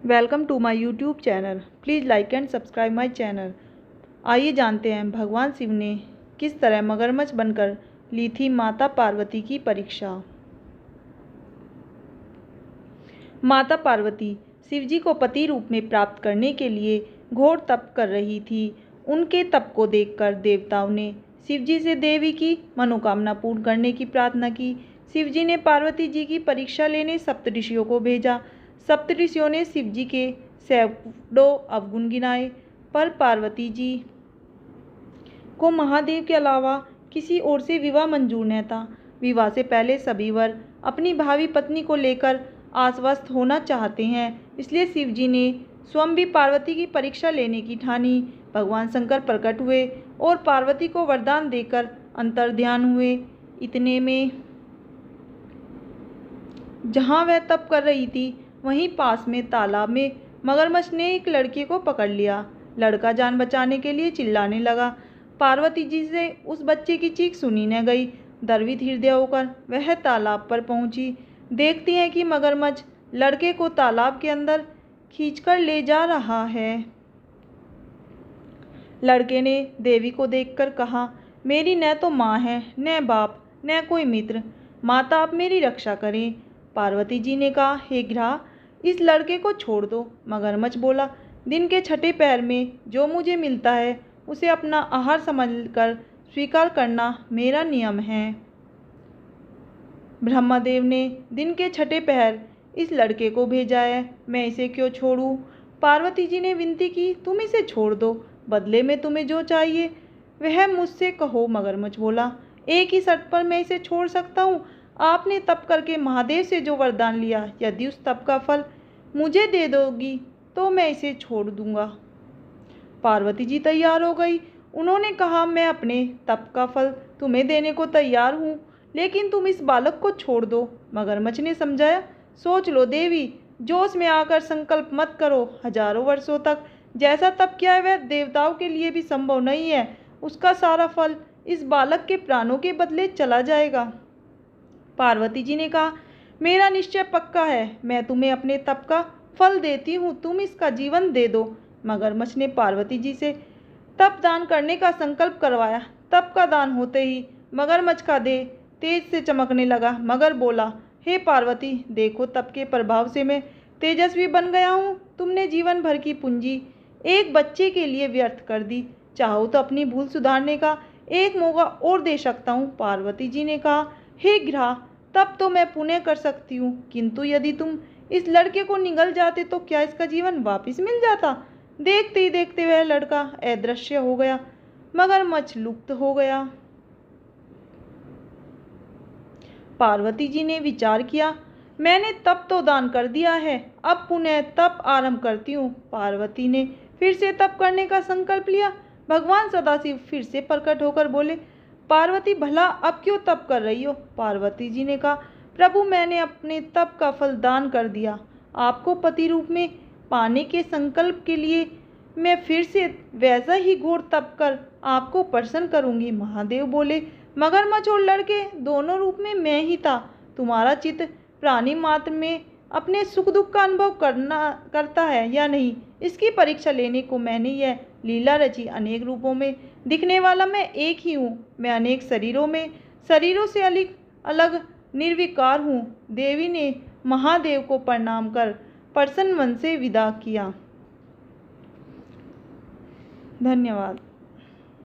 Welcome to my YouTube channel. Please like and subscribe my channel. आइए जानते हैं भगवान शिव ने किस तरह मगरमच्छ बनकर ली थी माता पार्वती की परीक्षा। माता पार्वती शिवजी को पति रूप में प्राप्त करने के लिए घोर तप कर रही थी। उनके तप को देखकर देवताओं ने शिवजी से देवी की मनोकामना पूर्ण करने की प्रार्थना की। शिवजी ने पार्वती जी की परीक्षा लेने सप्तऋषियों को भेजा। सप्तऋषियों ने शिवजी के सैकड़ों अवगुण गिनाए, पर पार्वती जी को महादेव के अलावा किसी और से विवाह मंजूर न था। विवाह से पहले सभी वर अपनी भावी पत्नी को लेकर आश्वस्त होना चाहते हैं, इसलिए शिवजी ने स्वयं भी पार्वती की परीक्षा लेने की ठानी। भगवान शंकर प्रकट हुए और पार्वती को वरदान देकर अंतर्ध्यान हुए। इतने में जहाँ वह तप कर रही थी, वहीं पास में तालाब में मगरमच्छ ने एक लड़के को पकड़ लिया। लड़का जान बचाने के लिए चिल्लाने लगा। पार्वती जी से उस बच्चे की चीख सुनी न गई। द्रवित हृदय होकर वह तालाब पर पहुंची। देखती हैं कि मगरमच्छ लड़के को तालाब के अंदर खींचकर ले जा रहा है। लड़के ने देवी को देखकर कहा, मेरी न तो माँ है, न बाप, न कोई मित्र। माता, आप मेरी रक्षा करें। पार्वती जी ने कहा, हे ग्रह, इस लड़के को छोड़ दो। मगरमच्छ बोला, दिन के छठे पहर में जो मुझे मिलता है उसे अपना आहार समझकर स्वीकार करना मेरा नियम है। ब्रह्मदेव ने दिन के छठे पहर इस लड़के को भेजा है, मैं इसे क्यों छोड़ूं? पार्वती जी ने विनती की, तुम इसे छोड़ दो, बदले में तुम्हें जो चाहिए वह मुझसे कहो। मगरमच्छ बोला, एक ही शर्त पर मैं इसे छोड़ सकता हूँ। आपने तप करके महादेव से जो वरदान लिया, यदि उस तप का फल मुझे दे दोगी तो मैं इसे छोड़ दूंगा। पार्वती जी तैयार हो गई। उन्होंने कहा, मैं अपने तप का फल तुम्हें देने को तैयार हूँ, लेकिन तुम इस बालक को छोड़ दो। मगरमच्छ ने समझाया, सोच लो देवी, जोश में आकर संकल्प मत करो। हजारों वर्षों तक जैसा तप किया है वह देवताओं के लिए भी संभव नहीं है। उसका सारा फल इस बालक के प्राणों के बदले चला जाएगा। पार्वती जी ने कहा, मेरा निश्चय पक्का है, मैं तुम्हें अपने तप का फल देती हूँ, तुम इसका जीवन दे दो। मगरमच्छ ने पार्वती जी से तप दान करने का संकल्प करवाया। तप का दान होते ही मगरमच्छ का देह तेज से चमकने लगा। मगर बोला, हे पार्वती, देखो तप के प्रभाव से मैं तेजस्वी बन गया हूँ। तुमने जीवन भर की पूंजी एक बच्चे के लिए व्यर्थ कर दी। चाहो तो अपनी भूल सुधारने का एक मौका और दे सकता हूँ। पार्वती जी ने कहा, हे ग्रह, तब तो मैं पुण्य कर सकती हूँ, किंतु यदि तुम इस लड़के को निगल जाते तो क्या इसका जीवन वापस मिल जाता? देखते ही देखते वह लड़का अदृश्य हो गया। मगरमच्छ लुप्त हो गया। पार्वती जी ने विचार किया, मैंने तप तो दान कर दिया है, अब पुनः तप आरंभ करती हूँ। पार्वती ने फिर से तप करने का संकल्प लिया। भगवान सदाशिव फिर से प्रकट होकर बोले, पार्वती, भला अब क्यों तप कर रही हो? पार्वती जी ने कहा, प्रभु, मैंने अपने तप का फल दान कर दिया। आपको पति रूप में पाने के संकल्प के लिए मैं फिर से वैसा ही घोर तप कर आपको प्रसन्न करूंगी। महादेव बोले, मगरमच्छ और लड़के दोनों रूप में मैं ही था। तुम्हारा चित्त प्राणी मात्र में अपने सुख दुख का अनुभव करता है या नहीं, इसकी परीक्षा लेने को मैंने यह लीला रची। अनेक रूपों में दिखने वाला मैं एक ही हूँ। मैं अनेक शरीरों से अलग निर्विकार हूँ। देवी ने महादेव को प्रणाम कर प्रसन्न मन से विदा किया। धन्यवाद।